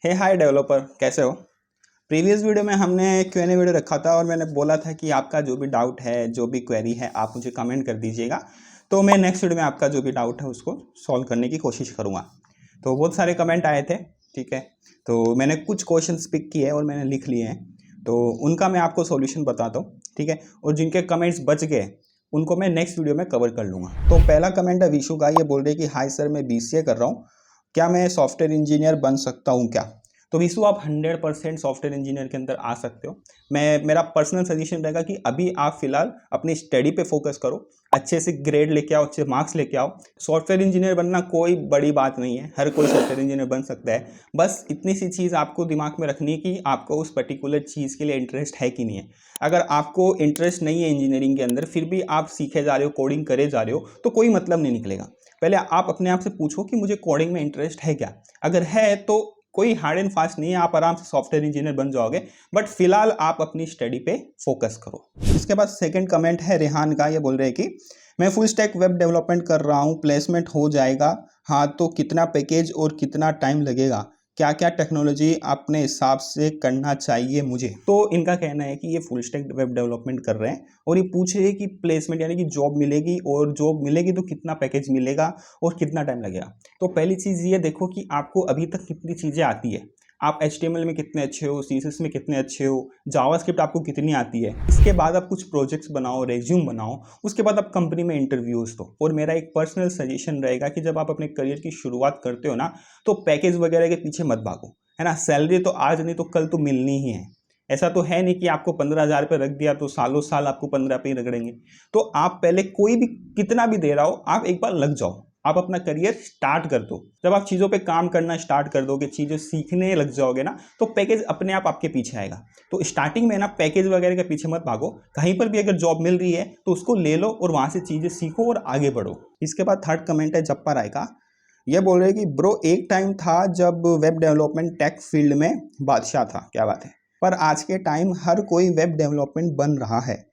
हे हाय developer, कैसे हो। Previous video में हमने Q&A वीडियो रखा था और मैंने बोला था कि आपका जो भी डाउट है, जो भी क्वेरी है, आप मुझे कमेंट कर दीजिएगा। तो मैं नेक्स्ट वीडियो में आपका जो भी डाउट है उसको सॉल्व करने की कोशिश करूँगा। तो बहुत सारे कमेंट आए थे, ठीक है। तो मैंने कुछ क्वेश्चंस पिक किए और मैंने लिख लिए हैं, तो उनका मैं आपको सॉल्यूशन बताता हूँ, ठीक है। और जिनके कमेंट्स बच गए उनको मैं नेक्स्ट वीडियो में कवर कर लूँगा। तो पहला कमेंट है विशु का, ये बोल रहे कि हाय सर, मैं BCA कर रहा हूँ, क्या मैं सॉफ्टवेयर इंजीनियर बन सकता हूँ क्या। तो विशु, आप 100% सॉफ्टवेयर इंजीनियर के अंदर आ सकते हो। मेरा पर्सनल सजेशन रहेगा कि अभी आप फिलहाल अपनी स्टडी पे फोकस करो, अच्छे से ग्रेड लेके आओ, अच्छे मार्क्स लेके आओ। सॉफ्टवेयर इंजीनियर बनना कोई बड़ी बात नहीं है, हर कोई सॉफ्टवेयर इंजीनियर बन सकता है। बस इतनी सी चीज़ आपको दिमाग में रखनी है कि आपको उस पर्टिकुलर चीज़ के लिए इंटरेस्ट है कि नहीं है। अगर आपको इंटरेस्ट नहीं है इंजीनियरिंग के अंदर, फिर भी आप सीखे जा रहे हो, कोडिंग करे जा रहे हो, तो कोई मतलब नहीं निकलेगा। पहले आप अपने आप से पूछो कि मुझे कोडिंग में इंटरेस्ट है क्या। अगर है तो कोई हार्ड एंड फास्ट नहीं है, आप आराम से सॉफ्टवेयर इंजीनियर बन जाओगे। बट फिलहाल आप अपनी स्टडी पे फोकस करो। इसके बाद सेकंड कमेंट है रेहान का, ये बोल रहे हैं कि मैं फुल स्टैक वेब डेवलपमेंट कर रहा हूँ, प्लेसमेंट हो जाएगा हाँ तो कितना पैकेज और कितना टाइम लगेगा, क्या क्या टेक्नोलॉजी अपने हिसाब से करना चाहिए मुझे। तो इनका कहना है कि ये फुल स्टैक वेब डेवलपमेंट कर रहे हैं और ये पूछ रहे हैं कि प्लेसमेंट यानी कि जॉब मिलेगी, और जॉब मिलेगी तो कितना पैकेज मिलेगा और कितना टाइम लगेगा। तो पहली चीज़ ये देखो कि आपको अभी तक कितनी चीज़ें आती है। आप HTML में कितने अच्छे हो, CSS में कितने अच्छे हो, जावास्क्रिप्ट आपको कितनी आती है। इसके बाद आप कुछ प्रोजेक्ट्स बनाओ, रेज्यूम बनाओ, उसके बाद आप कंपनी में इंटरव्यूज दो। और मेरा एक पर्सनल सजेशन रहेगा कि जब आप अपने करियर की शुरुआत करते हो ना, तो पैकेज वगैरह के पीछे मत भागो, है ना। सैलरी तो आज नहीं तो कल तो मिलनी ही है। ऐसा तो है नहीं कि आपको 15,000 पे रख दिया तो सालों साल आपको 15 पे ही रगड़ेंगे। तो आप पहले कोई भी कितना भी दे रहा हो, आप एक बार लग जाओ, आप अपना करियर स्टार्ट कर दो। जब आप चीज़ों पे काम करना स्टार्ट कर दोगे, चीज़ें सीखने लग जाओगे ना, तो पैकेज अपने आप आपके पीछे आएगा। तो स्टार्टिंग में ना पैकेज वगैरह के पीछे मत भागो। कहीं पर भी अगर जॉब मिल रही है तो उसको ले लो और वहाँ से चीज़ें सीखो और आगे बढ़ो। इसके बाद थर्ड कमेंट है जप्पा राय का, ये बोल रहे कि ब्रो एक टाइम था जब वेब डेवलपमेंट टेक फील्ड में बादशाह था, क्या बात है, पर आज के टाइम हर कोई वेब डेवलपमेंट बन रहा है।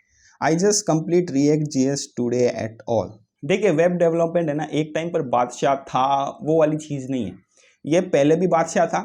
I just complete react JS today at all. देखिए, वेब डेवलपमेंट है ना, एक टाइम पर बादशाह था, वो वाली चीज़ नहीं है। ये पहले भी बादशाह था,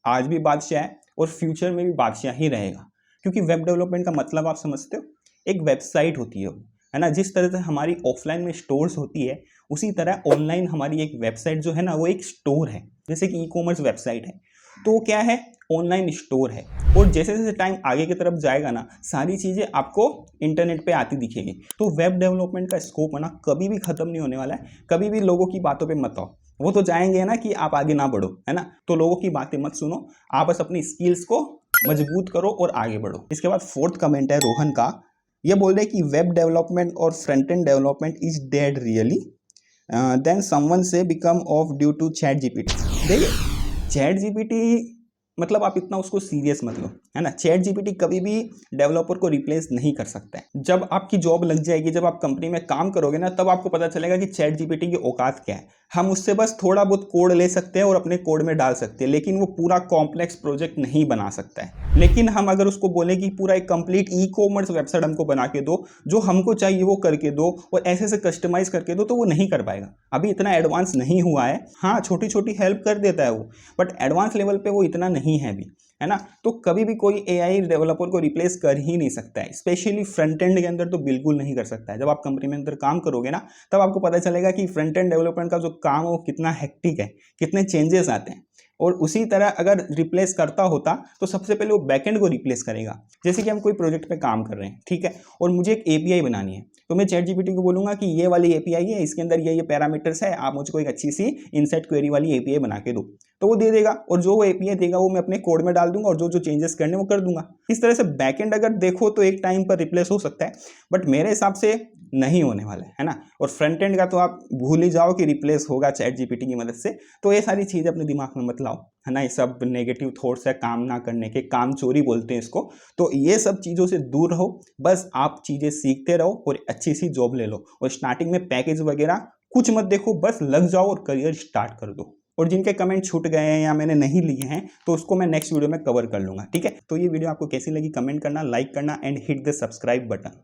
आज भी बादशाह है और फ्यूचर में भी बादशाह ही रहेगा। क्योंकि वेब डेवलपमेंट का मतलब आप समझते हो, एक वेबसाइट होती है वो, है ना। जिस तरह से हमारी ऑफलाइन में स्टोर्स होती है, उसी तरह ऑनलाइन हमारी एक वेबसाइट जो है ना, वो एक स्टोर है। जैसे कि ई-कॉमर्स वेबसाइट है, तो क्या है, ऑनलाइन स्टोर है। और जैसे जैसे टाइम आगे की तरफ जाएगा ना, सारी चीज़ें आपको इंटरनेट पे आती दिखेगी। तो वेब डेवलपमेंट का स्कोप है ना, कभी भी ख़त्म नहीं होने वाला है। कभी भी लोगों की बातों पे मत आओ, वो तो जाएंगे ना कि आप आगे ना बढ़ो, है ना। तो लोगों की बातें मत सुनो, आप बस अपनी स्किल्स को मजबूत करो और आगे बढ़ो। इसके बाद फोर्थ कमेंट है रोहन का, ये बोल रहे कि वेब डेवलपमेंट और front end development is dead really, then someone से become of due to ChatGPT। देखिए, ChatGPT मतलब आप इतना उसको सीरियस मत लो, है ना। ChatGPT कभी भी डेवलपर को रिप्लेस नहीं कर सकता है। जब आपकी जॉब लग जाएगी, जब आप कंपनी में काम करोगे ना, तब आपको पता चलेगा कि ChatGPT की औकात क्या है। हम उससे बस थोड़ा बहुत कोड ले सकते हैं और अपने कोड में डाल सकते हैं, लेकिन वो पूरा कॉम्प्लेक्स प्रोजेक्ट नहीं बना सकता है। लेकिन हम अगर उसको बोले कि पूरा एक कंप्लीट ई-कॉमर्स वेबसाइट हमको बना के दो, जो हमको चाहिए वो करके दो और ऐसे से कस्टमाइज करके दो, तो वो नहीं कर पाएगा। अभी इतना एडवांस नहीं हुआ है। हाँ, छोटी छोटी हेल्प कर देता है वो, बट एडवांस लेवल पे वो इतना नहीं है अभी, है ना। तो कभी भी कोई AI डेवलपर को रिप्लेस कर ही नहीं सकता है, स्पेशली फ्रंट एंड के अंदर तो बिल्कुल नहीं कर सकता है। जब आप कंपनी में अंदर काम करोगे ना, तब आपको पता चलेगा कि फ्रंट एंड डेवलपमेंट का जो काम है वो कितना हेक्टिक है, कितने चेंजेस आते हैं। और उसी तरह अगर रिप्लेस करता होता तो सबसे पहले वो बैकएंड को रिप्लेस करेगा। जैसे कि हम कोई प्रोजेक्ट पे काम कर रहे हैं, ठीक है, और मुझे एक API बनानी है, तो मैं ChatGPT को बोलूंगा कि ये वाली API है, इसके अंदर ये पैरामीटर्स है, आप मुझको एक अच्छी सी इनसेट क्वेरी वाली API बना के दो। तो वो दे देगा, और जो वो API देगा वो मैं अपने कोड में डाल दूंगा और जो जो चेंजेस करने वो कर दूंगा। इस तरह से बैकएंड अगर देखो तो एक टाइम पर रिप्लेस हो सकता है, बट मेरे हिसाब से नहीं होने वाला है ना। और फ्रंट एंड का तो आप भूल ही जाओ कि रिप्लेस होगा ChatGPT की मदद से। तो ये सारी चीज़ें अपने दिमाग में मत लाओ, है ना। ये सब नेगेटिव थॉट्स है, काम ना करने के, काम चोरी बोलते हैं इसको। तो ये सब चीज़ों से दूर रहो, बस आप चीज़ें सीखते रहो और अच्छी सी जॉब ले लो। और स्टार्टिंग में पैकेज वगैरह कुछ मत देखो, बस लग जाओ और करियर स्टार्ट कर दो। और जिनके कमेंट छूट गए हैं या मैंने नहीं लिए हैं, तो उसको मैं नेक्स्ट वीडियो में कवर कर लूंगा, ठीक है। तो ये वीडियो आपको कैसी लगी कमेंट करना, लाइक करना and hit the subscribe button.